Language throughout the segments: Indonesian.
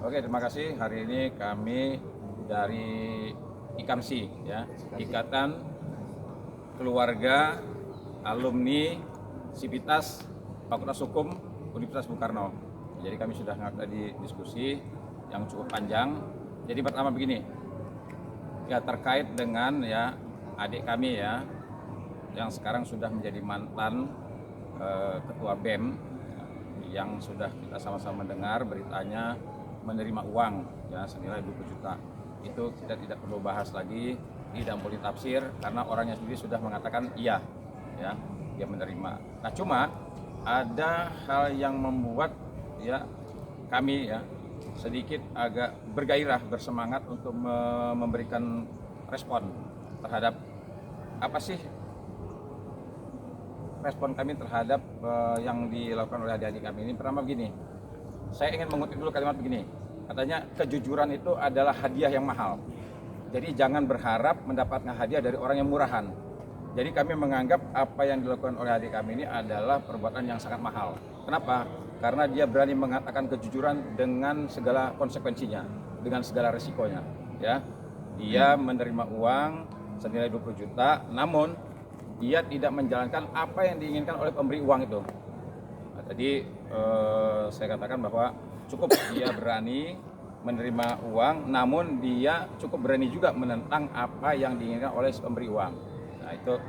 Oke, terima kasih. Hari ini kami dari IKAMSI, ya, Ikatan Keluarga Alumni Sivitas Fakultas Hukum Universitas Bung Karno. Jadi kami sudah tadi diskusi yang cukup panjang. Jadi pertama begini, ya terkait dengan ya adik kami ya, yang sekarang sudah menjadi mantan ketua BEM, yang sudah kita sama-sama dengar beritanya menerima uang ya senilai 20 juta. Itu kita tidak perlu bahas lagi, tidak boleh tafsir karena orangnya sendiri sudah mengatakan iya ya, dia menerima. Nah, cuma ada hal yang membuat ya kami ya sedikit agak bergairah, bersemangat untuk memberikan respon terhadap apa sih respon kami terhadap yang dilakukan oleh adik-adik kami ini. Pertama begini, saya ingin mengutip dulu kalimat begini, katanya kejujuran itu adalah hadiah yang mahal. Jadi jangan berharap mendapatkan hadiah dari orang yang murahan. Jadi kami menganggap apa yang dilakukan oleh adik kami ini adalah perbuatan yang sangat mahal. Kenapa? Karena dia berani mengatakan kejujuran dengan segala konsekuensinya, dengan segala risikonya. Ya, dia menerima uang senilai 20 juta, namun dia tidak menjalankan apa yang diinginkan oleh pemberi uang itu. Nah, tadi saya katakan bahwa cukup dia berani menerima uang, namun dia cukup berani juga menentang apa yang diinginkan oleh pemberi uang. Nah, itu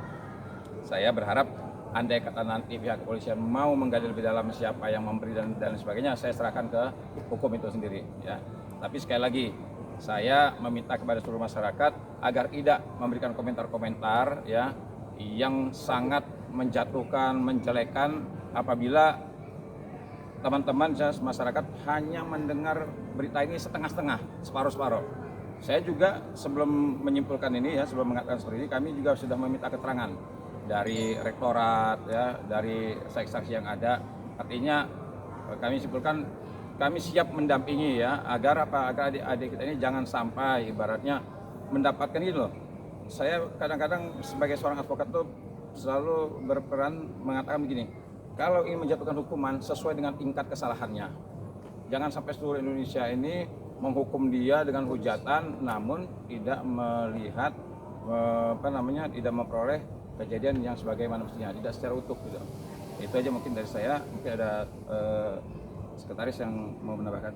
saya berharap andai kata nanti pihak kepolisian mau menggali lebih dalam siapa yang memberi dan sebagainya, saya serahkan ke hukum itu sendiri ya. Tapi sekali lagi saya meminta kepada seluruh masyarakat agar tidak memberikan komentar-komentar ya yang sangat menjatuhkan, menjelekkan apabila teman-teman masyarakat hanya mendengar berita ini setengah-setengah, separuh-separuh. Saya juga sebelum menyimpulkan ini ya, sebelum mengatakan seperti ini, kami juga sudah meminta keterangan dari rektorat ya, dari saksi-saksi yang ada. Artinya kami simpulkan kami siap mendampingi ya, agar adik-adik kita ini jangan sampai ibaratnya mendapatkan ini loh. Saya kadang-kadang sebagai seorang advokat tuh selalu berperan mengatakan begini, kalau ingin menjatuhkan hukuman sesuai dengan tingkat kesalahannya. Jangan sampai seluruh Indonesia ini menghukum dia dengan hujatan, namun tidak melihat tidak memperoleh kejadian yang sebagaimana mestinya, tidak secara utuh gitu. Itu aja mungkin dari saya. Mungkin ada sekretaris yang mau menambahkan.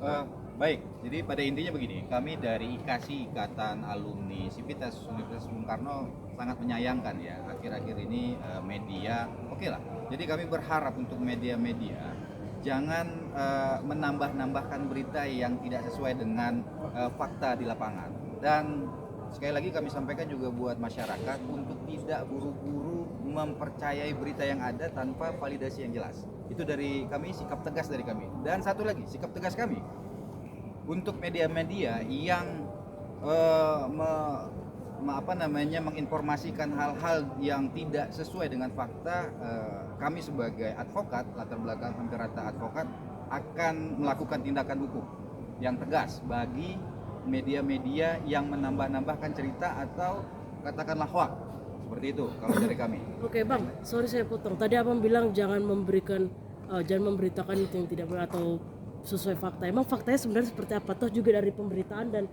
Baik, jadi pada intinya begini, kami dari IKASI, Ikatan Alumni Sivitas Universitas Bung Karno, sangat menyayangkan ya akhir-akhir ini media, oke lah. Jadi kami berharap untuk media-media jangan menambah-nambahkan berita yang tidak sesuai dengan fakta di lapangan. Dan sekali lagi kami sampaikan juga buat masyarakat untuk tidak buru-buru mempercayai berita yang ada tanpa validasi yang jelas. Itu dari kami, sikap tegas dari kami. Dan satu lagi, sikap tegas kami untuk media-media yang menginformasikan hal-hal yang tidak sesuai dengan fakta. Kami sebagai advokat, latar belakang hampir rata advokat, akan melakukan tindakan hukum yang tegas bagi media-media yang menambah-nambahkan cerita atau katakanlah hoax. Seperti itu kalau dari kami. Oke Bang, sorry saya potong. Tadi Abang bilang jangan memberitakan itu yang tidak benar atau sesuai fakta. Emang faktanya sebenarnya seperti apa? Toh juga dari pemberitaan dan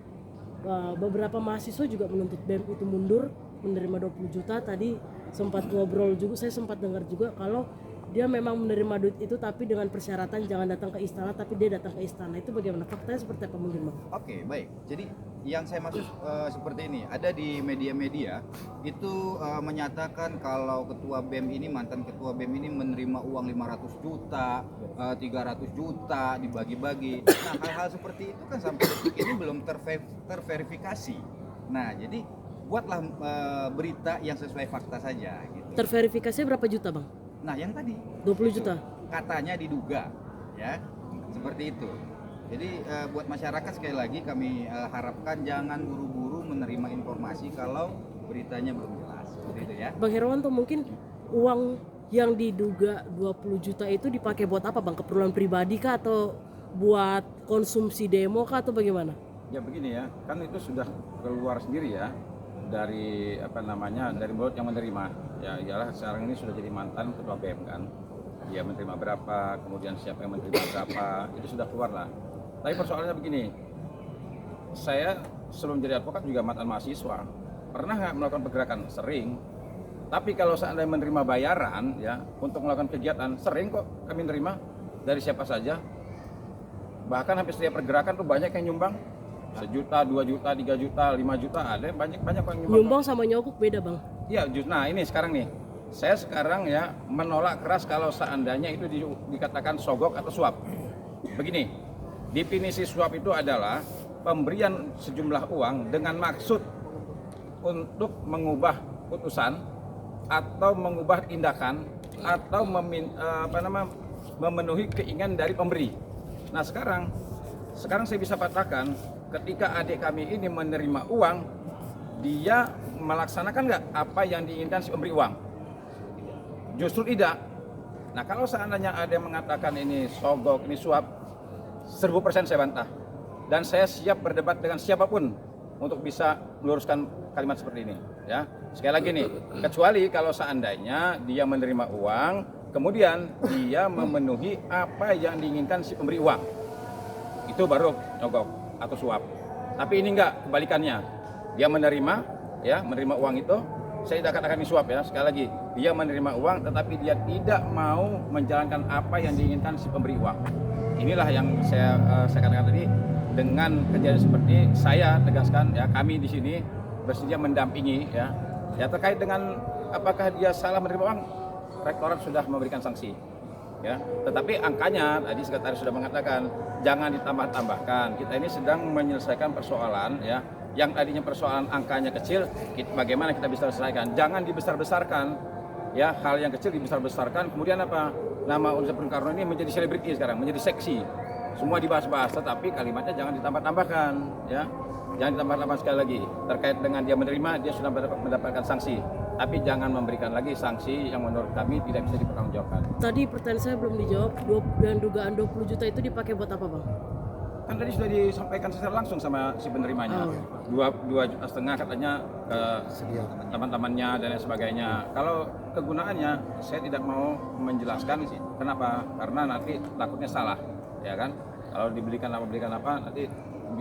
beberapa mahasiswa juga menuntut BEM itu mundur menerima 20 juta. Tadi sempat ngobrol juga, saya sempat dengar juga kalau dia memang menerima duit itu tapi dengan persyaratan jangan datang ke istana, tapi dia datang ke istana. Itu bagaimana? Faktanya seperti apa mungkin Bang? Oke, baik. Jadi yang saya maksud seperti ini, ada di media-media itu menyatakan kalau ketua BEM ini, mantan ketua BEM ini menerima uang 500 juta, 300 juta dibagi-bagi. Nah, hal-hal seperti itu kan sampai detik ini belum terverifikasi. Nah, jadi buatlah berita yang sesuai fakta saja gitu. Terverifikasinya berapa juta Bang? Nah, yang tadi 20 juta katanya diduga ya, seperti itu. Jadi buat masyarakat sekali lagi kami harapkan jangan buru-buru menerima informasi kalau beritanya belum jelas. Seperti itu ya. Bang Herwanto, mungkin uang yang diduga 20 juta itu dipakai buat apa Bang? Keperluan pribadi kah atau buat konsumsi demo kah atau bagaimana? Ya begini ya, kan itu sudah keluar sendiri ya dari dari mulut yang menerima. Ya ialah sekarang ini sudah jadi mantan ketua BEM kan. Dia menerima berapa, kemudian siapa yang menerima berapa, itu sudah keluar lah. Tapi persoalannya begini, saya sebelum jadi advokat juga mantan mahasiswa. Pernah nggak melakukan pergerakan? Sering. Tapi kalau seandainya menerima bayaran ya untuk melakukan kegiatan, sering kok kami menerima dari siapa saja. Bahkan hampir setiap pergerakan tuh banyak yang nyumbang. 1 juta, 2 juta, 3 juta, 5 juta, ada banyak kok yang nyumbang. Nyumbang sama nyogok beda bang. Iya, nah ini sekarang nih. Saya sekarang ya menolak keras kalau seandainya itu dikatakan sogok atau suap. Begini, definisi suap itu adalah pemberian sejumlah uang dengan maksud untuk mengubah putusan atau mengubah tindakan atau memenuhi keinginan dari pemberi. Nah sekarang saya bisa katakan ketika adik kami ini menerima uang, dia melaksanakan nggak apa yang diinginkan si pemberi uang? Justru tidak. Nah kalau seandainya ada yang mengatakan ini sogok, ini suap, 1000% saya bantah. Dan saya siap berdebat dengan siapapun untuk bisa meluruskan kalimat seperti ini. Ya, sekali lagi nih, kecuali kalau seandainya dia menerima uang, kemudian dia memenuhi apa yang diinginkan si pemberi uang, itu baru nyogok atau suap. Tapi ini enggak, kebalikannya. Dia menerima uang itu, saya tidak katakan ini suap ya. Sekali lagi, dia menerima uang, tetapi dia tidak mau menjalankan apa yang diinginkan si pemberi uang. Inilah yang saya katakan tadi. Dengan kejadian seperti saya tegaskan ya, kami di sini bersedia mendampingi ya terkait dengan apakah dia salah menerima uang, rektorat sudah memberikan sanksi ya. Tetapi angkanya tadi sekretaris sudah mengatakan jangan ditambah-tambahkan. Kita ini sedang menyelesaikan persoalan ya, yang tadinya persoalan angkanya kecil, bagaimana kita bisa selesaikan. Jangan dibesar-besarkan ya, hal yang kecil dibesar-besarkan. Kemudian apa? Nama Universitas Bung Karno ini menjadi selebriti sekarang, menjadi seksi. Semua dibahas-bahas, tetapi kalimatnya jangan ditambah-tambahkan ya. Jangan ditambah-tambah sekali lagi. Terkait dengan dia menerima, dia sudah mendapatkan sanksi. Tapi jangan memberikan lagi sanksi yang menurut kami tidak bisa dipertanggungjawabkan. Tadi pertanyaan saya belum dijawab, dan dugaan 20 juta itu dipakai buat apa bang? Kan tadi sudah disampaikan secara langsung sama si penerimanya. 2,5 juta katanya ke teman-temannya dan lain sebagainya. Kalau kegunaannya saya tidak mau menjelaskan sih. Kenapa? Karena nanti takutnya salah, ya kan? Kalau dibelikan apa nanti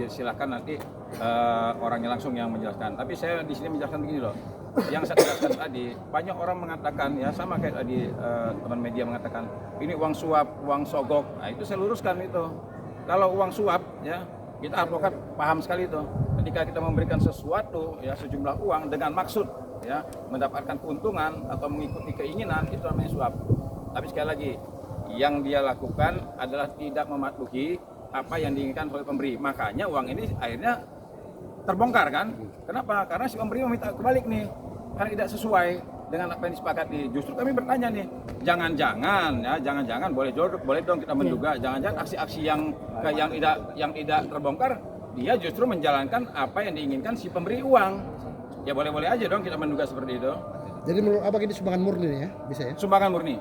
silahkan nanti orangnya langsung yang menjelaskan. Tapi saya di sini menjelaskan begini loh. Yang saya jelaskan tadi, banyak orang mengatakan ya sama kayak tadi teman media mengatakan ini uang suap, uang sogok. Nah itu saya luruskan itu. Kalau uang suap ya, kita advokat paham sekali itu. Ketika kita memberikan sesuatu ya sejumlah uang dengan maksud ya mendapatkan keuntungan atau mengikuti keinginan, itu namanya suap. Tapi sekali lagi, yang dia lakukan adalah tidak mematuhi apa yang diinginkan oleh pemberi. Makanya uang ini akhirnya terbongkar kan? Kenapa? Karena si pemberi meminta kebalik nih, karena tidak sesuai dengan apa yang disepakati. Justru kami bertanya nih, jangan-jangan boleh dong kita menduga, jangan-jangan aksi-aksi yang tidak terbongkar, dia justru menjalankan apa yang diinginkan si pemberi uang. Ya boleh-boleh aja dong kita menduga seperti itu. Jadi menurut abang ini sumbangan murni ya, bisa ya? Sumbangan murni.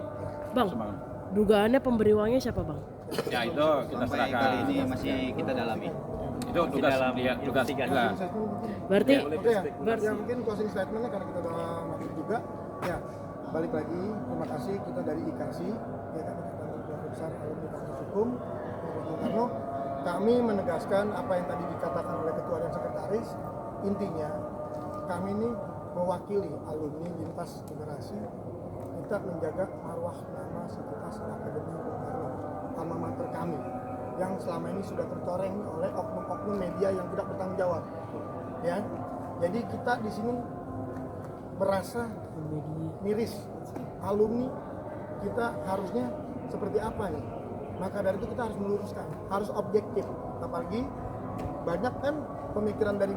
Bang, Sumbangan. dugaannya pemberi uangnya siapa bang? Ya itu kita Sampai serahkan. kali ini masih kita dalami. Itu tugas kita. Berarti Oke ya mungkin closing statementnya karena kita udah maghrib juga ya, balik lagi terima kasih kita dari IKASI ya, Ikatan Keluarga Besar Alumni Fakultas Hukum Bung Karno. Kami menegaskan apa yang tadi dikatakan oleh ketua dan sekretaris. Intinya kami ini mewakili alumni lintas generasi, kita menjaga marwah nama Sivitas Akademi Bung Karno, alma mater kami yang selama ini sudah tercoreng oleh oknum-oknum media yang tidak bertanggung jawab. Ya, jadi kita di sini merasa miris. Alumni kita harusnya seperti apa nih? Maka dari itu kita harus meluruskan, harus objektif. Apalagi banyak kan pemikiran dari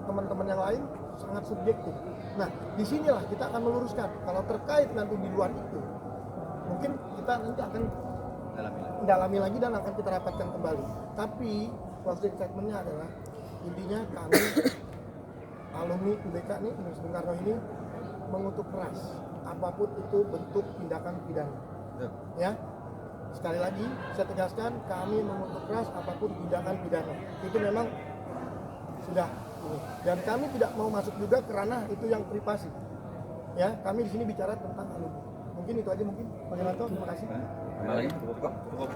teman-teman yang lain sangat subjektif. Nah, disinilah kita akan meluruskan. Kalau terkait nanti di luar itu, mungkin kita nanti akan dalami lagi dan akan kita rapatkan kembali. Tapi closing statementnya adalah intinya kami alumni UBK nih, Universitas Bung Karno ini mengutuk keras apapun itu bentuk tindakan pidana. Ya, sekali lagi saya tegaskan kami mengutuk keras apapun tindakan pidana. Itu memang sudah ini. Dan kami tidak mau masuk juga ke ranah itu yang privasi. Ya, kami di sini bicara tentang alumni. Mungkin itu aja mungkin. Pak Yanto, terima kasih. Cukup.